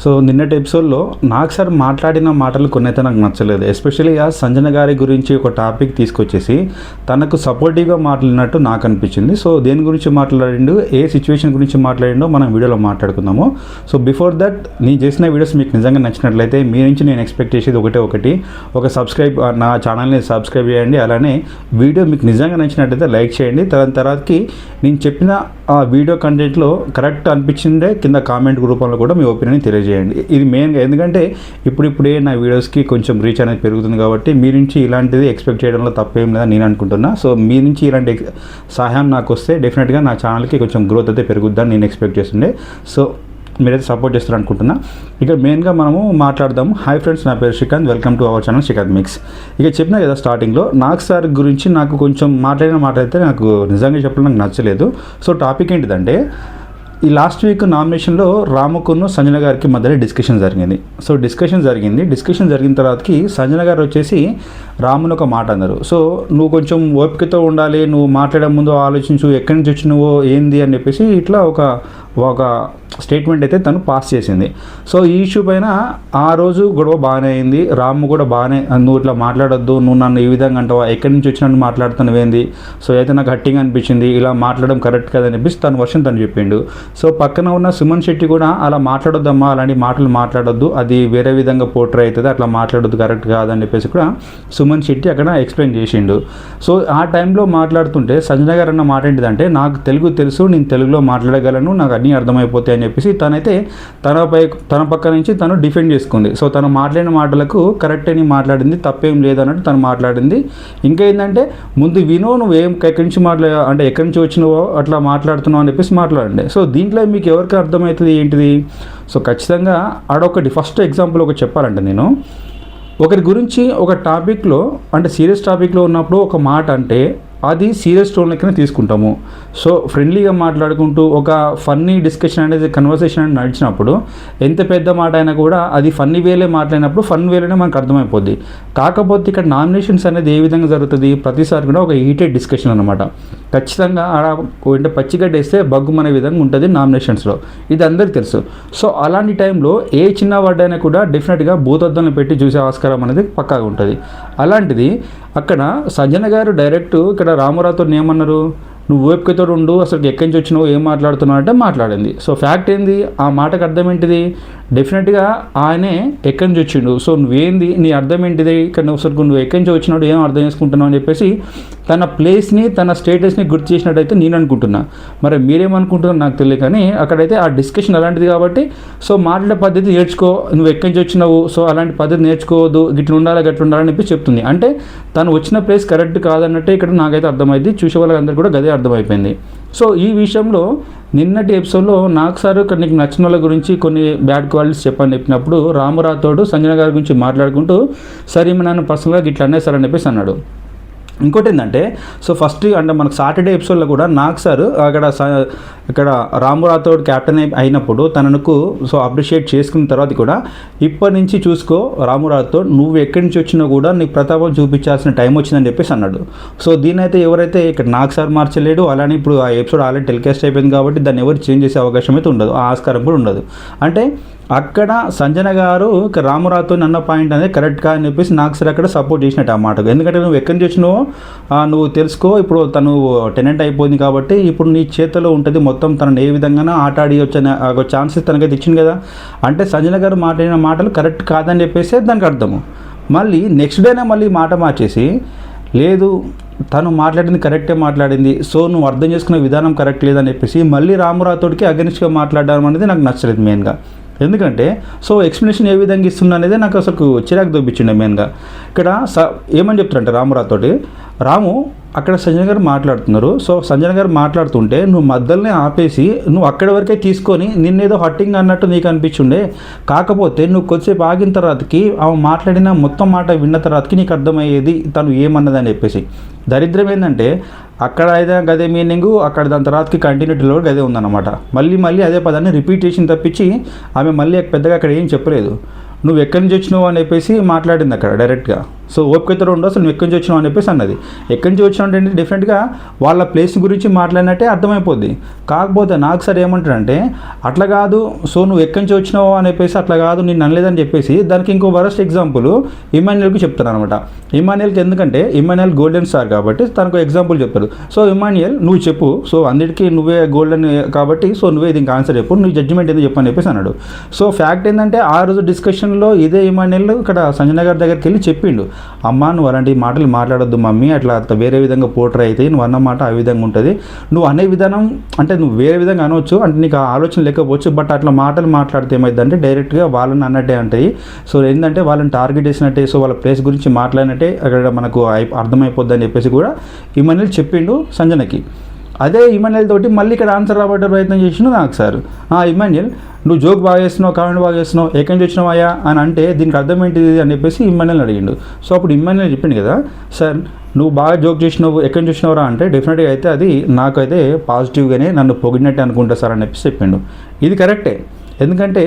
So నిన్నటి ఎపిసోడ్లో నాకు సార్ మాట్లాడిన మాటలు కొన్ని అయితే నాకు నచ్చలేదు. ఎస్పెషలీగా సంజన గారి గురించి ఒక టాపిక్ తీసుకొచ్చేసి తనకు సపోర్టివ్గా మాట్లాడినట్టు నాకు అనిపించింది. సో దేని గురించి మాట్లాడిండు, ఏ సిచ్యువేషన్ గురించి మాట్లాడిండో మనం వీడియోలో మాట్లాడుకుందాము. సో బిఫోర్ దట్ నేను చేసిన వీడియోస్ మీకు నిజంగా నచ్చినట్లయితే మీ నుంచి నేను ఎక్స్పెక్ట్ చేసేది ఒకటి ఒక సబ్స్క్రైబ్, నా ఛానల్ని సబ్స్క్రైబ్ చేయండి. అలానే వీడియో మీకు నిజంగా నచ్చినట్లయితే లైక్ చేయండి. తర్వాతకి నేను చెప్పిన ఆ వీడియో కంటెంట్లో కరెక్ట్ అనిపించిందే కింద కామెంట్ రూపంలో కూడా మీ ఒపీనియన్ తెలియజేయండి. ఇది మెయిన్గా ఎందుకంటే ఇప్పుడిప్పుడే నా వీడియోస్కి కొంచెం రీచ్ అనేది పెరుగుతుంది కాబట్టి మీ నుంచి ఇలాంటిది ఎక్స్పెక్ట్ చేయడంలో తప్పేం లేదని నేను అనుకుంటున్నా. సో మీ నుంచి ఇలాంటి సహాయం నాకు వస్తే డెఫినెట్గా నా ఛానల్కి కొంచెం గ్రోత్ అయితే పెరుగుద్దని నేను ఎక్స్పెక్ట్ చేస్తుండే. సో మీరైతే సపోర్ట్ చేస్తారు అనుకుంటున్నా. ఇక మెయిన్గా మనము మాట్లాడదాము. హాయ్ ఫ్రెండ్స్, నా పేరు Srikanth, welcome to our channel Srikanth mix. ఇక చెప్పినా కదా స్టార్టింగ్లో నాగ్ సార్ గురించి నాకు కొంచెం మాట్లాడిన మాట అయితే నాకు నిజంగా చెప్పడం నాకు నచ్చలేదు. సో టాపిక్ ఏంటిదంటే ఈ లాస్ట్ వీక్ నామినేషన్లో రాముకును సంజన గారికి మధ్యలో డిస్కషన్ జరిగింది. సో డిస్కషన్ జరిగిన తర్వాతకి సంజన గారు వచ్చేసి రాముని ఒక మాట అన్నారు. సో నువ్వు కొంచెం ఓపికతో ఉండాలి, నువ్వు మాట్లాడే ముందు ఆలోచించు, ఎక్కడి నుంచి వచ్చినవో ఏంది అని చెప్పేసి ఇట్లా ఒక స్టేట్మెంట్ అయితే తను పాస్ చేసింది. సో ఈ ఇష్యూ పైన ఆ రోజు గొడవ బాగానే అయింది. రాము కూడా బాగానే, నువ్వు ఇట్లా మాట్లాడొద్దు, నువ్వు నన్ను ఈ విధంగా అంటావా, ఎక్కడి నుంచి వచ్చినట్టు మాట్లాడుతున్నావు ఏంది, సో అయితే నాకు హట్టింగ్ అనిపించింది, ఇలా మాట్లాడడం కరెక్ట్ కదని చెప్పేసి తన వర్షన్ తను చెప్పిండు. సో పక్కన ఉన్న సుమన్ శెట్టి కూడా అలా మాట్లాడొద్దమ్మా, అలాంటి మాటలు మాట్లాడొద్దు, అది వేరే విధంగా పోర్ట్రే అవుతుంది, అట్లా మాట్లాడొద్దు, కరెక్ట్ కాదని చెప్పేసి కూడా సుమన్ శెట్టి అక్కడ ఎక్స్ప్లెయిన్ చేసిండు. సో ఆ టైంలో మాట్లాడుతుంటే సంజన గారు అన్న మాట ఏంటిదంటే, నాకు తెలుగు తెలుసు, నేను తెలుగులో మాట్లాడగలను, నాకు అన్నీ అర్థమైపోతాయి అని చెప్పేసి తనైతే తన పక్క నుంచి తను డిఫెండ్ చేసుకుంది. సో తను మాట్లాడిన మాటలకు కరెక్ట్ అని మాట్లాడింది, తప్పేం లేదన్నట్టు తను మాట్లాడింది. ఇంకా ఏంటంటే ముందు వినో, నువ్వు ఎక్కడి నుంచి అంటే ఎక్కడి నుంచి వచ్చినావో అట్లా మాట్లాడుతున్నావు అని చెప్పేసి మాట్లాడండి. సో దీంట్లో మీకు ఎవరికి అర్థమవుతుంది ఏంటిది? సో ఖచ్చితంగా ఆడొకటి ఫస్ట్ ఎగ్జాంపుల్ ఒకటి చెప్పాలంటే, నేను ఒకరి గురించి ఒక టాపిక్లో అంటే సీరియస్ టాపిక్లో ఉన్నప్పుడు ఒక మాట అంటే అది సీరియస్ టోన్ లెక్కనే తీసుకుంటాము. సో ఫ్రెండ్లీగా మాట్లాడుకుంటూ ఒక ఫన్నీ డిస్కషన్ అనేది, కన్వర్సేషన్ అనేది నడిచినప్పుడు ఎంత పెద్ద మాట అయినా కూడా అది ఫన్నీ వేలే మాట్లాడినప్పుడు ఫన్ వేలేనే మనకు అర్థమైపోద్ది. కాకపోతే ఇక్కడ నామినేషన్స్ అనేది ఏ విధంగా జరుగుతుంది, ప్రతిసారి కూడా ఒక హీటెడ్ డిస్కషన్ అనమాట. ఖచ్చితంగా అంటే పచ్చిగడ్డ వేస్తే బగ్గుమనే విధంగా ఉంటుంది నామినేషన్స్లో, ఇది అందరికీ తెలుసు. సో అలాంటి టైంలో ఏ చిన్న వర్డ్ అయినా కూడా డెఫినెట్గా భూతద్దంలో పెట్టి చూసే ఆస్కారం అనేది పక్కాగా ఉంటుంది. అలాంటిది అక్కడ సంజన గారు డైరెక్ట్ ఇక్కడ రామారావుతో ఏమన్నారు, నువ్వు ఓపికతో ఉండు, అసలు ఎక్కడి నుంచి వచ్చినావు, ఏం మాట్లాడుతున్నావు అంటే మాట్లాడింది. సో ఫ్యాక్ట్ ఏంది, ఆ మాటకు అర్థం ఏంటిది, డెఫినెట్గా ఆయనే ఎక్కడి నుంచి వచ్చిండు, సో నువ్వేంది, నీ అర్థం ఏంటిది, ఇక్కడ నువ్వు ఎక్కడి నుంచి వచ్చినాడు, ఏం అర్థం చేసుకుంటున్నావు అని చెప్పేసి తన ప్లేస్ని, తన స్టేటస్ని గుర్తు చేసినట్టయితే నేను అనుకుంటున్నా. మరి మీరేమనుకుంటున్నారు నాకు తెలియదు, కానీ అక్కడైతే ఆ డిస్కషన్ అలాంటిది కాబట్టి సో మాట్లాడే పద్ధతి నేర్చుకో, నువ్వు ఎక్కడి నుంచి వచ్చినావు, సో అలాంటి పద్ధతి నేర్చుకోవద్దు, గిట్ల ఉండాలి గట్ల ఉండాలని చెప్పి చెప్తుంది. అంటే తను వచ్చిన ప్లేస్ కరెక్ట్ కాదన్నట్టే ఇక్కడ నాకైతే అర్థమైంది, చూసే వాళ్ళందరూ కూడా గదే అర్థమైపోయింది. సో ఈ విషయంలో నిన్నటి ఎపిసోడ్లో నాకు సార్ నీకు నచ్చిన వాళ్ళ గురించి కొన్ని బ్యాడ్ క్వాలిటీస్ చెప్పినప్పుడు రామురాతోడు సంజన గారి గురించి మాట్లాడుకుంటూ సరే నన్ను పర్సనల్గా ఇట్లా అనే సార్ అని చెప్పేసి అన్నాడు. ఇంకోటి ఏంటంటే, సో ఫస్ట్ అంటే మనకు సాటర్డే ఎపిసోడ్లో కూడా నాకు సార్ ఇక్కడ రామురాథోడ్ క్యాప్టెన్ అయినప్పుడు తనకు సో అప్రిషియేట్ చేసుకున్న తర్వాత కూడా ఇప్పటి నుంచి చూసుకో రామురాథోడ్, నువ్వు ఎక్కడి నుంచి వచ్చినా కూడా నీకు ప్రతాపం చూపించాల్సిన టైం వచ్చిందని చెప్పేసి అన్నాడు. సో దీని అయితే ఎవరైతే ఇక్కడ నాకు సార్ మార్చలేడు, అలానే ఇప్పుడు ఆ ఎపిసోడ్ ఆల్రెడీ టెలికాస్ట్ అయిపోయింది కాబట్టి దాన్ని ఎవరు చేంజ్ చేసే అవకాశం అయితే ఉండదు, ఆ ఆస్కారం కూడా ఉండదు. అంటే అక్కడ సంజన గారు రామురాతో అన్న పాయింట్ అనేది కరెక్ట్ కా అని చెప్పేసి నాకు సార్ అక్కడ సపోర్ట్ చేసినట్టు ఆ మాటకు. ఎందుకంటే నువ్వు ఎక్కడి నుంచి వచ్చినావో నువ్వు తెలుసుకో, ఇప్పుడు తను టెనెంట్ అయిపోయింది కాబట్టి ఇప్పుడు నీ చేతిలో ఉంటుంది మొత్తం, తనను ఏ విధంగా ఆట ఆడి వచ్చిన ఛాన్సెస్ తనకైతే ఇచ్చింది కదా. అంటే సంజన గారు మాట్లాడిన మాటలు కరెక్ట్ కాదని చెప్పేసి దానికి అర్థము. మళ్ళీ నెక్స్ట్ డేనే మళ్ళీ మాట మార్చేసి, లేదు తను మాట్లాడింది కరెక్టే మాట్లాడింది, సో నువ్వు అర్థం చేసుకునే విధానం కరెక్ట్ లేదని చెప్పేసి మళ్ళీ రామురాతోడికి అగెనిస్ట్గా మాట్లాడడం అనేది నాకు నచ్చలేదు మెయిన్గా. ఎందుకంటే సో ఎక్స్ప్లెనేషన్ ఏ విధంగా ఇస్తుంది అనేది నాకు అసలు చిరాకు దొబ్బించిండే మెయిన్గా. ఇక్కడ ఏమని చెప్తారంటే రామురాతోటి, రాము అక్కడ సంజన గారు మాట్లాడుతున్నారు, సో సంజన గారు మాట్లాడుతుంటే నువ్వు మధ్యలోనే ఆపేసి నువ్వు అక్కడి వరకే తీసుకొని నిన్నేదో హట్టింగ్ అన్నట్టు నీకు అనిపించుండే, కాకపోతే నువ్వు కొద్దిసేపు ఆగిన తర్వాతకి ఆమె మాట్లాడిన మొత్తం మాట విన్న తర్వాతకి నీకు అర్థమయ్యేది తను ఏమన్నదని చెప్పేసి. దరిద్రం ఏంటంటే అక్కడ అయితే గదే మీనింగు, అక్కడ దాని తర్వాతకి కంటిన్యూటీలో కూడా గదే ఉందన్నమాట. మళ్ళీ అదే పదాన్ని రిపీట్ చేసిన తప్పించి ఆమె మళ్ళీ పెద్దగా అక్కడ ఏం చెప్పలేదు. నువ్వు ఎక్కడి నుంచి వచ్చినావు అని చెప్పేసి మాట్లాడింది అక్కడ డైరెక్ట్గా. సో ఓపికతో ఉండవు, అసలు నువ్వు ఎక్కడి నుంచి వచ్చినావు అని చెప్పేసి అన్నది. ఎక్కడి నుంచి వచ్చినావు అంటే డెఫినెట్గా వాళ్ళ ప్లేస్ గురించి మాట్లాడినట్టే అర్థమైపోద్ది. కాకపోతే నాకు సార్ ఏమంటాడంటే అట్లా కాదు, సో నువ్వు ఎక్కడి నుంచి వచ్చినావు అని చెప్పేసి అట్లా కాదు నేను అనలేదని చెప్పేసి దానికి ఇంకో వరస్ట్ ఎగ్జాంపుల్ ఇమాన్యుయల్కి చెప్తాను అనమాట. ఇమాన్యుయల్కి ఎందుకంటే ఇమాన్యుయల్ గోల్డెన్ స్టార్ కాబట్టి తనకు ఎగ్జాంపుల్ చెప్తారు. సో ఇమాన్యుయల్ నువ్వు చెప్పు, సో అన్నిటికీ నువ్వే గోల్డెన్ కాబట్టి సో నువ్వే దీనికి ఆన్సర్ చెప్పు, నీ జడ్జిమెంట్ ఎందుకు చెప్పని చెప్పేసి అన్నాడు. సో ఫ్యాక్ట్ ఏంటంటే ఆ రోజు డిస్కషన్లో ఇదే ఇమాన్యుయల్ ఇక్కడ సంజన గారి దగ్గరికి వెళ్ళి చెప్పిండు, అమ్మ నువ్వు అలాంటి మాటలు మాట్లాడొద్దు మమ్మీ, అట్లా వేరే విధంగా పోర్ట్రే అయితే నువ్వు అన్న మాట ఆ విధంగా ఉంటుంది, నువ్వు అనే విధానం అంటే నువ్వు వేరే విధంగా అనవచ్చు అంటే నీకు ఆ ఆలోచన లేకపోవచ్చు, బట్ అట్లా మాటలు మాట్లాడితే ఏమైందంటే డైరెక్ట్గా వాళ్ళని అన్నట్టే అంటాయి. సో ఏంటంటే వాళ్ళని టార్గెట్ చేసినట్టే, సో వాళ్ళ ప్లేస్ గురించి మాట్లాడినట్టే అక్కడ మనకు అర్థమైపోద్ది అని చెప్పేసి కూడా ఇమాన్యుయల్ చెప్పిండు సంజనకి. అదే ఇమాన్యుయల్ తోటి మళ్ళీ ఇక్కడ ఆన్సర్ రాబట్టే ప్రయత్నం చేసిండు నాకు సార్. ఇమాన్యుయల్ నువ్వు జోక్ బాగా చేస్తున్నావు, కామెంట్ బాగా చేస్తున్నావు, ఎక్కడి నుంచి వచ్చినావా అని అంటే దీనికి అర్థం ఏంటిది అని చెప్పేసి ఇమాన్యుయల్ అడిగిండు. సో అప్పుడు ఇమాన్యుయల్ చెప్పిండు కదా, సార్ నువ్వు బాగా జోక్ చేసినావు, ఎక్కడి నుంచి వచ్చినావురా అంటే డెఫినెట్గా అయితే అది నాకైతే పాజిటివ్గానే నన్ను పొగిడినట్టే అనుకుంటా సార్ అని చెప్పేసి చెప్పిండు. ఇది కరెక్టే, ఎందుకంటే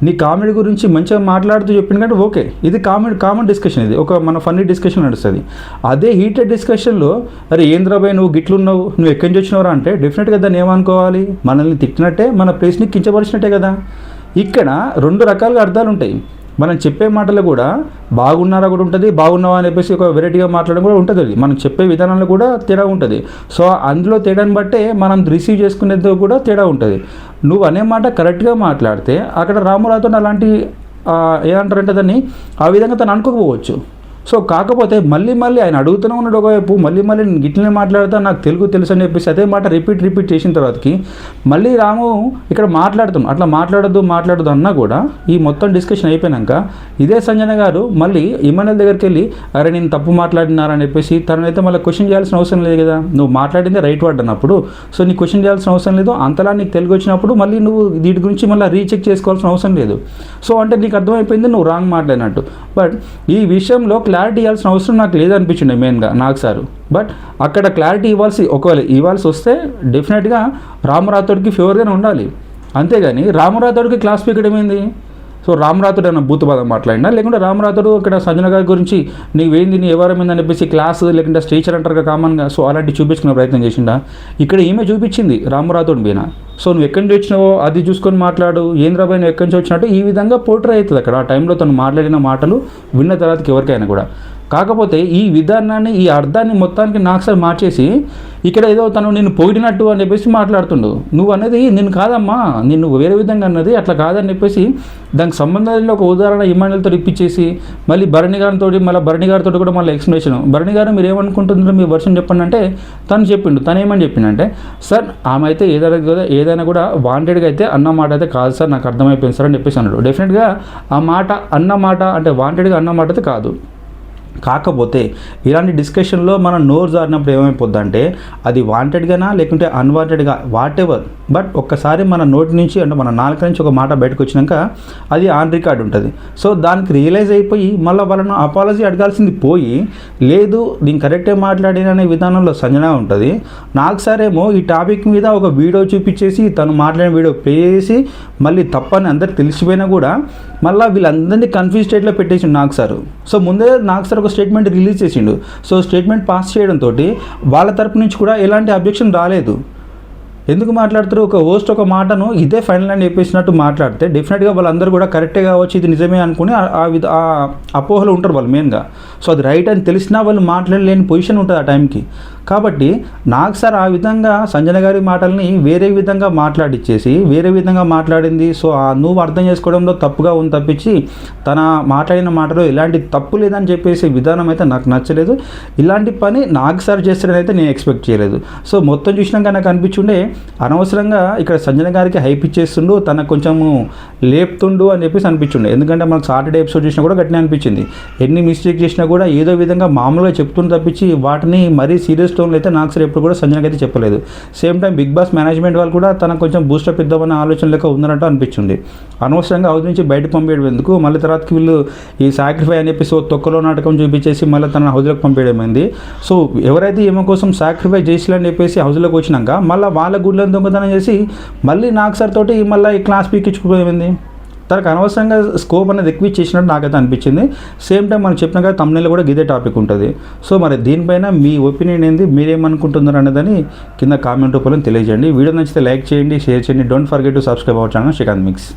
నీ కామెడీ గురించి మంచిగా మాట్లాడుతూ చెప్పింది కంటే ఓకే, ఇది కామన్ డిస్కషన్, ఇది ఒక మన ఫన్నీ డిస్కషన్ నడుస్తుంది. అదే హీటెడ్ డిస్కషన్లో అరే ఏంద్రాబాయ్ నువ్వు గిట్లున్నావు, నువ్వు ఎక్కడి నుంచి వచ్చినవరా అంటే డెఫినెట్గా దాన్ని ఏమనుకోవాలి, మనల్ని తిట్టినట్టే, మన ప్లేస్ని కించపరిచినట్టే కదా. ఇక్కడ రెండు రకాలుగా అర్థాలు ఉంటాయి. మనం చెప్పే మాటలు కూడా బాగున్నారా కూడా ఉంటుంది, బాగున్నావా అని చెప్పేసి ఒక వెరైటీగా మాట్లాడడం కూడా ఉంటుంది. అది మనం చెప్పే విధానంలో కూడా తేడా ఉంటుంది. సో అందులో తేడాని బట్టే మనం రిసీవ్ చేసుకునేది కూడా తేడా ఉంటుంది. నువ్వు అనే మాట కరెక్ట్గా మాట్లాడితే అక్కడ రామురాతో అలాంటి ఏమంటారంటే దాన్ని ఆ విధంగా తను అనుకోకపోవచ్చు. సో కాకపోతే మళ్ళీ ఆయన అడుగుతూనే ఉన్నాడు ఒకవైపు, మళ్ళీ నేను గిట్లనే మాట్లాడుతా నాకు తెలుసు అని చెప్పేసి అదే మాట రిపీట్ చేసిన తర్వాతకి మళ్ళీ రాము ఇక్కడ మాట్లాడుతున్నాం, అట్లా మాట్లాడదు అన్నా కూడా ఈ మొత్తం డిస్కషన్ అయిపోయాక ఇదే సంజన గారు మళ్ళీ ఇమాన్యుయల్ దగ్గరికి వెళ్ళి అరే నేను తప్పు మాట్లాడినారని చెప్పేసి తననైతే మళ్ళీ క్వశ్చన్ చేయాల్సిన అవసరం లేదు కదా, నువ్వు మాట్లాడిందే రైట్ వర్డ్ అన్నప్పుడు సో నీకు క్వశ్చన్ చేయాల్సిన అవసరం లేదు, అంతలా నీకు తెలుగు వచ్చినప్పుడు మళ్ళీ నువ్వు వీటి గురించి మళ్ళీ రీచెక్ చేసుకోవాల్సిన అవసరం లేదు. సో అంటే నీకు అర్థమైపోయింది నువ్వు రాంగ్ మాట్లాడినట్టు. బట్ ఈ విషయంలో క్లారిటీ ఇవ్వాల్సిన అవసరం నాకు లేదనిపించింది మెయిన్గా నాకు సార్. బట్ అక్కడ క్లారిటీ ఒకవేళ ఇవ్వాల్సి వస్తే డెఫినెట్గా రామరాథోడ్కి ఫేవర్గానే ఉండాలి, అంతేగాని రామరాథోడ్కి క్లాస్ పీకడం ఏంది. సో రామరాథోడ్ అన్న భూతపదం మాట్లాడినా, లేకుంటే రామరాథోడ్ ఇక్కడ సంజన గారి గురించి నీవేంది నీ ఎవరమైందని చెప్పేసి క్లాస్ లేకుంటే స్ట్రేచర్ అంటారు కామన్గా, సో అలాంటి చూపించుకునే ప్రయత్నం చేసిండా. ఇక్కడ ఈమె చూపించింది రామరాథోడ్ పైన, సో నువ్వు ఎక్కడి నుంచి వచ్చినావో అది చూసుకొని మాట్లాడు, ఏంద్రాబాయ్ నువ్వు ఎక్కడి నుంచి వచ్చినట్టు ఈ విధంగా పోర్ట్రే అవుతుంది అక్కడ ఆ టైంలో తను మాట్లాడిన మాటలు విన్న తర్వాతకి ఎవరికైనా కూడా. కాకపోతే ఈ విధానాన్ని ఈ అర్థాన్ని మొత్తానికి నాకు సార్ మార్చేసి ఇక్కడ ఏదో తను నిన్ను పొగిడినట్టు అని చెప్పేసి మాట్లాడుతుండు. నువ్వు అనేది నిన్ను కాదమ్మా, నిన్ను వేరే విధంగా అన్నది అట్లా కాదని చెప్పేసి దానికి సంబంధంలో ఒక ఉదాహరణ ఇమాన్యుయల్తో ఇప్పించేసి మళ్ళీ భరణి గారితో కూడా మళ్ళీ ఎక్స్ప్లెనేషన్, భరణి గారు మీరు ఏమనుకుంటుందో మీ వర్షన్ చెప్పండి అంటే తను ఏమని చెప్పిండంటే సార్ ఆమె అయితే ఏదైనా కూడా వాంటెడ్గా అయితే అన్న మాట అయితే కాదు సార్, నాకు అర్థమైపోయింది సార్ అని చెప్పేసి అన్నాడు. డెఫినెట్గా ఆ మాట అన్న మాట అంటే వాంటెడ్గా అన్న మాట అయితే కాదు. కాకపోతే ఇలాంటి డిస్కషన్లో మనం నోరు జారినప్పుడు ఏమైపోద్ది అంటే అది వాంటెడ్గానా లేకుంటే అన్వాంటెడ్గా వాట్ ఎవర్, బట్ ఒక్కసారి మన నోటి నుంచి అంటే మన నాలుక నుంచి ఒక మాట బయటకు వచ్చినాక అది ఆన్ రికార్డ్ ఉంటుంది. సో దానికి రియలైజ్ అయిపోయి మళ్ళీ వాళ్ళను అపాలజీ అడగాల్సింది పోయి లేదు నేను కరెక్టే మాట్లాడిననే విధానంలో సంజన ఉంటుంది. నాకు సారేమో ఈ టాపిక్ మీద ఒక వీడియో చూపించేసి తను మాట్లాడిన వీడియో ప్లే చేసి మళ్ళీ తప్పని అందరికి తెలిసిపోయినా కూడా మళ్ళీ వీళ్ళందరినీ కన్ఫ్యూజ్ స్టేట్లో పెట్టేసిండు నాకు సార్. సో ముందే నాకు సార్ ఒక స్టేట్మెంట్ రిలీజ్ చేసిండు. సో స్టేట్మెంట్ పాస్ చేయడంతో వాళ్ళ తరపు నుంచి కూడా ఎలాంటి అబ్జెక్షన్ రాలేదు. ఎందుకు మాట్లాడుతారు, ఒక హోస్ట్ ఒక మాటను ఇదే ఫైనల్ అని చెప్పేసినట్టు మాట్లాడితే డెఫినెట్గా వాళ్ళందరూ కూడా కరెక్టే కావచ్చు ఇది నిజమే అనుకుని ఆ అపోహలు ఉంటారు వాళ్ళు మెయిన్గా. సో అది రైట్ అని తెలిసినా వాళ్ళు మాట్లాడలేని పొజిషన్ ఉంటుంది ఆ టైంకి. కాబట్టి నాకు సార్ ఆ విధంగా సంజన గారి మాటల్ని వేరే విధంగా మాట్లాడిచ్చేసి వేరే విధంగా మాట్లాడింది. సో నువ్వు అర్థం చేసుకోవడంలో తప్పుగా ఉంది తప్పించి తన మాట్లాడిన మాటలో ఎలాంటి తప్పు లేదని చెప్పేసి విధానం అయితే నాకు నచ్చలేదు. ఇలాంటి పని నాకు సార్ చేస్తాడని అయితే నేను ఎక్స్పెక్ట్ చేయలేదు. సో మొత్తం చూసినాక నాకు అనిపించుండే అనవసరంగా ఇక్కడ సంజన గారికి హైప్ ఇచ్చేస్తుండు, తనకు కొంచెము లేపుతుండు అని చెప్పేసి అనిపించుండే. ఎందుకంటే మనకు సాటర్డే ఎపిసోడ్ చేసినా కూడా గట్టినే అనిపించింది. ఎన్ని మిస్టేక్ చేసినా కూడా ఏదో విధంగా మామూలుగా చెప్తుంది తప్పించి వాటిని మరీ సీరియస్ టోన్లో అయితే నాకు సార్ ఎప్పుడు కూడా సంజనకి అయితే చెప్పలేదు. Same time Bigg Boss management వాళ్ళు కూడా తనకు కొంచెం బూస్టప్ ఇద్దామన్న ఆలోచన లెక్క ఉందన్నట్టు అనిపించింది. అనవసరంగా హౌస్ నుంచి బయటకు పంపేయడం ఎందుకు, మళ్ళీ తర్వాతకి వీళ్ళు ఈ సాక్రిఫై అని చెప్పేసి తొక్కలో నాటకం చూపించేసి మళ్ళీ తన హౌస్లోకి పంపేయడం అయింది. సో ఎవరైతే ఏమో కోసం సాక్రిఫై చేసిలని చెప్పేసి హౌస్లోకి వచ్చినాక మళ్ళీ వాళ్ళ గుడ్లను దొంగతనం చేసి మళ్ళీ నాకు సార్ తోటి మళ్ళీ ఈ క్లాస్ పీకించుకోపోయింది. తనకు అనవసరంగా స్కోప్ అనేది ఎక్కువ ఇచ్చేసినట్టు నాకైతే అనిపించింది. సేమ్ టైం మనం చెప్పిన కదా తమ్ముళ్ళు కూడా ఇదే టాపిక్ ఉంటుంది. సో మరి దీనిపైన మీ ఒపీనియన్ ఏంది, మీరేమనుకుంటున్నారు అనేదని కింద కామెంట్ రూపంలో తెలియజేయండి. వీడియో నచ్చితే లైక్ చేయండి, షేర్ చేయండి. Don't forget to subscribe our channel Srikanth mix.